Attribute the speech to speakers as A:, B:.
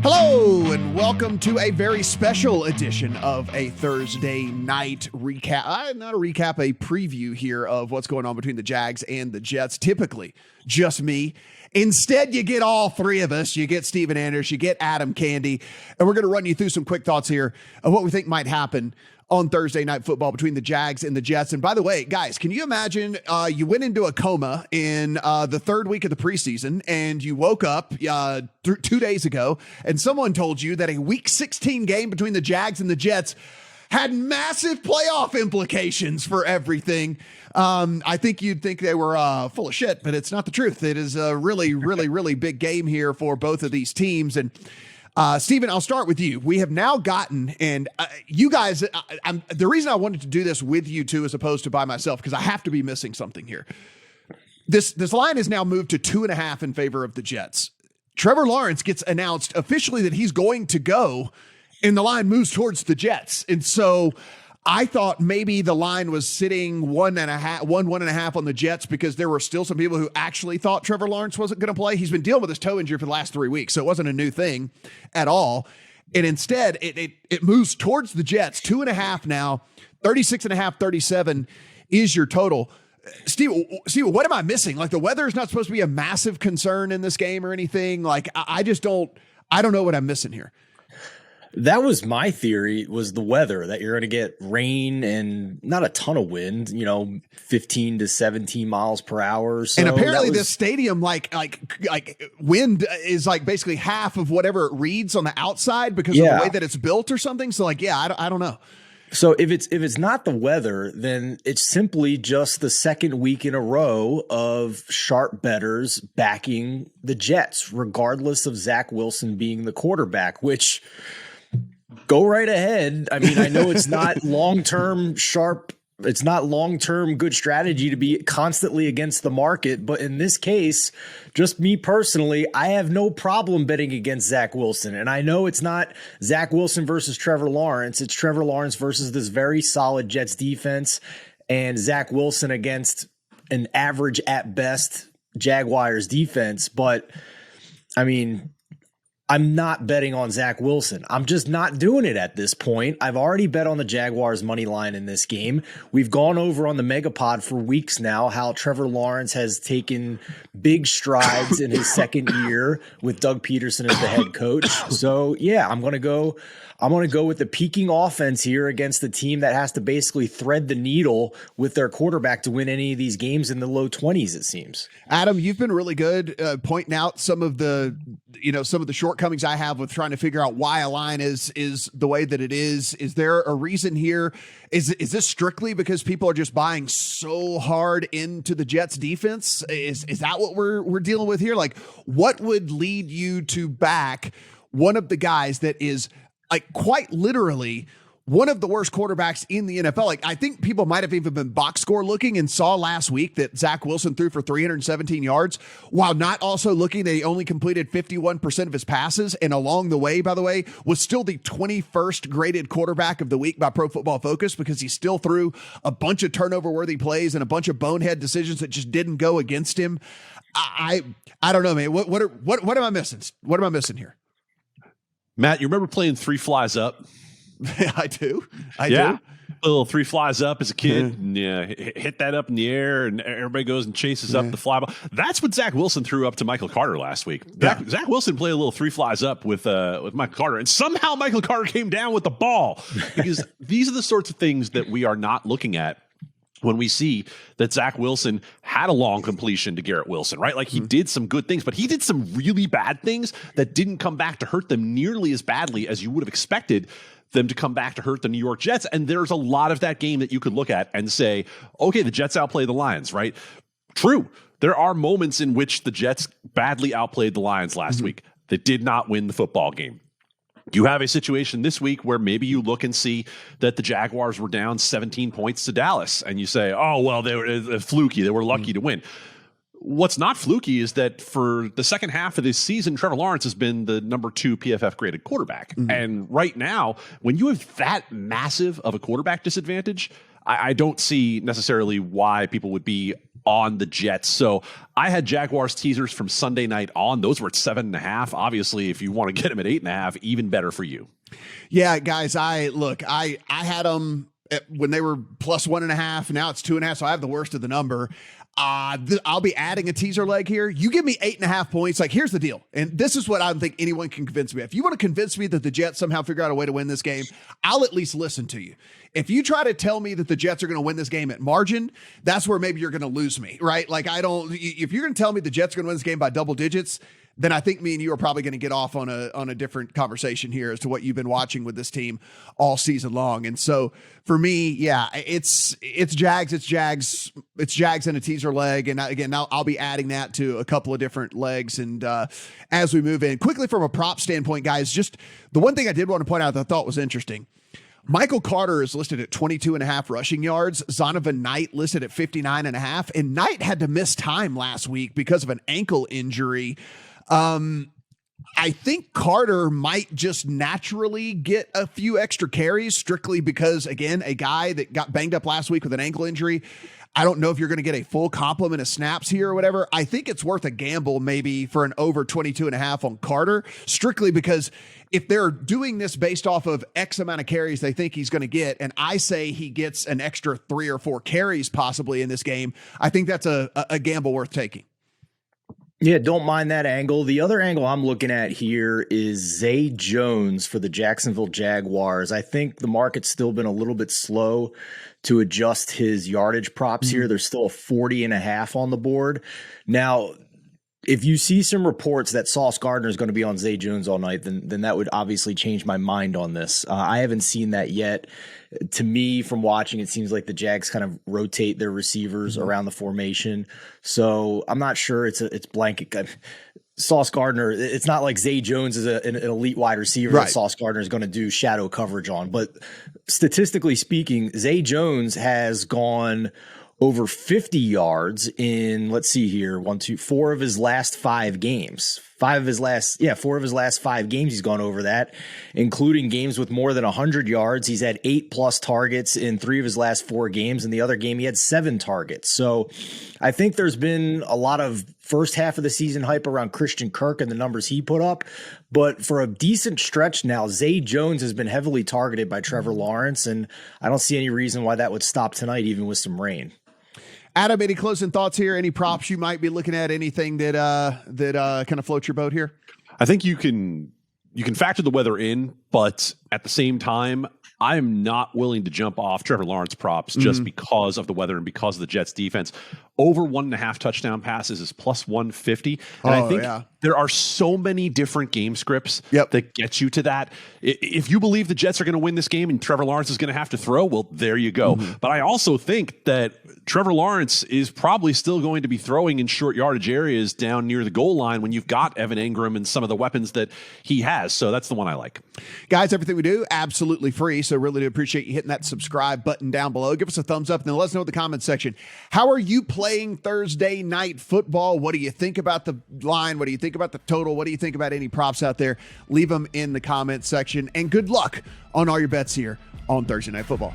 A: Hello, and welcome to a very special edition of a Thursday night recap. Not a recap, a preview here of what's going on between the Jags and the Jets. Typically, just me. Instead, you get all three of us. You get Steven Anders, you get Adam Candy, and we're going to run you through some quick thoughts here of what we think might happen on Thursday Night Football between the Jags and the Jets. And by the way, guys, can you imagine you went into a coma in the third week of the preseason and you woke up 2 days ago and someone told you that a Week 16 game between the Jags and the Jets had massive playoff implications for everything. I think you'd think they were full of shit, but it's not the truth. It is a really, really, really big game here for both of these teams. And Steven, I'll start with you. We have now gotten, and you guys, the reason I wanted to do this with you two as opposed to by myself, because I have to be missing something here. This line is now moved to 2.5 in favor of the Jets. Trevor Lawrence gets announced officially that he's going to go, and the line moves towards the Jets. And so I thought maybe the line was sitting 1.5 on the Jets because there were still some people who actually thought Trevor Lawrence wasn't going to play. He's been dealing with his toe injury for the last 3 weeks, so it wasn't a new thing at all. And instead, it moves towards the Jets. 2.5 now, 36.5, 37 is your total. Steve, what am I missing? Like, the weather is not supposed to be a massive concern in this game or anything. Like, I don't know what I'm missing here.
B: That was my theory, was the weather, that you're going to get rain and not a ton of wind, 15 to 17 miles per hour. So
A: and apparently this stadium, like wind is like basically half of whatever it reads on the outside because of the way that it's built or something. So I don't know.
B: So if it's not the weather, then it's simply just the second week in a row of sharp bettors backing the Jets, regardless of Zach Wilson being the quarterback, which go right ahead. I mean, I know it's not long-term sharp. It's not long-term good strategy to be constantly against the market. But in this case, just me personally, I have no problem betting against Zach Wilson. And I know it's not Zach Wilson versus Trevor Lawrence. It's Trevor Lawrence versus this very solid Jets defense and Zach Wilson against an average at best Jaguars defense. But I mean, I'm not betting on Zach Wilson. I'm just not doing it at this point. I've already bet on the Jaguars money line in this game. We've gone over on the Megapod for weeks now how Trevor Lawrence has taken big strides in his second year with Doug Peterson as the head coach. So yeah, I'm going to go with the peaking offense here against the team that has to basically thread the needle with their quarterback to win any of these games in the low 20s, it seems.
A: Adam, you've been really good pointing out some of the shortcomings I have with trying to figure out why a line is the way that it is. Is there a reason here? Is this strictly because people are just buying so hard into the Jets defense? Is that what we're dealing with here? Like, what would lead you to back one of the guys that is, like, quite literally one of the worst quarterbacks in the NFL? Like, I think people might have even been box score looking and saw last week that Zach Wilson threw for 317 yards while not also looking that he only completed 51% of his passes. And along the way, by the way, was still the 21st graded quarterback of the week by Pro Football Focus because he still threw a bunch of turnover worthy plays and a bunch of bonehead decisions that just didn't go against him. I don't know, man. What am I missing? What am I missing here?
C: Matt, you remember playing Three Flies Up?
A: I do. A
C: little Three Flies Up as a kid. Hit that up in the air, and everybody goes and chases up the fly ball. That's what Zach Wilson threw up to Michael Carter last week. Zach Wilson played a little Three Flies Up with Michael Carter, and somehow Michael Carter came down with the ball. Because these are the sorts of things that we are not looking at when we see that Zach Wilson had a long completion to Garrett Wilson, right? Like, he did some good things, but he did some really bad things that didn't come back to hurt them nearly as badly as you would have expected them to come back to hurt the New York Jets. And there's a lot of that game that you could look at and say, okay, the Jets outplay the Lions, right? True. There are moments in which the Jets badly outplayed the Lions last week. They did not win the football game. You have a situation this week where maybe you look and see that the Jaguars were down 17 points to Dallas, and you say, oh, well, they were fluky. They were lucky to win. What's not fluky is that for the second half of this season, Trevor Lawrence has been the number 2 PFF graded quarterback. And right now, when you have that massive of a quarterback disadvantage, I don't see necessarily why people would be on the Jets. So I had Jaguars teasers from Sunday night on. Those were at 7.5. Obviously, if you want to get them at 8.5, even better for you.
A: Yeah, guys, I had them when they were plus 1.5. Now it's 2.5. So I have the worst of the number. I'll be adding a teaser leg here. You give me 8.5 points. Like, here's the deal. And this is what I don't think anyone can convince me. If you want to convince me that the Jets somehow figure out a way to win this game, I'll at least listen to you. If you try to tell me that the Jets are going to win this game at margin, that's where maybe you're going to lose me, right? Like, if you're going to tell me the Jets are going to win this game by double digits, then I think me and you are probably going to get off on a different conversation here as to what you've been watching with this team all season long. And so for me, yeah, it's Jags and a teaser leg. And again, now I'll be adding that to a couple of different legs. And as we move in quickly from a prop standpoint, guys, just the one thing I did want to point out that I thought was interesting. Michael Carter is listed at 22.5 rushing yards. Zonovan Knight listed at 59.5. And Knight had to miss time last week because of an ankle injury. I think Carter might just naturally get a few extra carries strictly because, again, a guy that got banged up last week with an ankle injury. I don't know if you're going to get a full complement of snaps here or whatever. I think it's worth a gamble maybe for an over 22.5 on Carter, strictly because if they're doing this based off of X amount of carries they think he's going to get, and I say he gets an extra 3 or 4 carries possibly in this game, I think that's a gamble worth taking.
B: Yeah, don't mind that angle. The other angle I'm looking at here is Zay Jones for the Jacksonville Jaguars. I think the market's still been a little bit slow to adjust his yardage props here. There's still a 40.5 on the board. Now, if you see some reports that Sauce Gardner is going to be on Zay Jones all night, then that would obviously change my mind on this. I haven't seen that yet. To me, from watching, it seems like the Jags kind of rotate their receivers around the formation. So I'm not sure it's blanket. Sauce Gardner, it's not like Zay Jones is an elite wide receiver that Sauce Gardner is going to do shadow coverage on. But statistically speaking, Zay Jones has gone over 50 yards in, let's see here, 4 of his last 5 games. 4 of his last 5 games, he's gone over that, including games with more than 100 yards. He's had 8+ targets in 3 of his last 4 games. In the other game, he had 7 targets. So I think there's been a lot of first half of the season hype around Christian Kirk and the numbers he put up. But for a decent stretch now, Zay Jones has been heavily targeted by Trevor Lawrence, and I don't see any reason why that would stop tonight, even with some rain.
A: Adam, any closing thoughts here? Any props you might be looking at? Anything that kind of floats your boat here?
C: I think you can factor the weather in, but at the same time, I'm not willing to jump off Trevor Lawrence props just because of the weather and because of the Jets defense. Over 1.5 touchdown passes is plus 150. And I think there are so many different game scripts that get you to that. If you believe the Jets are going to win this game and Trevor Lawrence is going to have to throw, well, there you go. But I also think that Trevor Lawrence is probably still going to be throwing in short yardage areas down near the goal line when you've got Evan Ingram and some of the weapons that he has. So that's the one I like.
A: Guys, everything we do, absolutely free. So really do appreciate you hitting that subscribe button down below. Give us a thumbs up and then let us know in the comment section. How are you playing Thursday night football? What do you think about the line? What do you think about the total? What do you think about any props out there? Leave them in the comment section. And good luck on all your bets here on Thursday Night Football.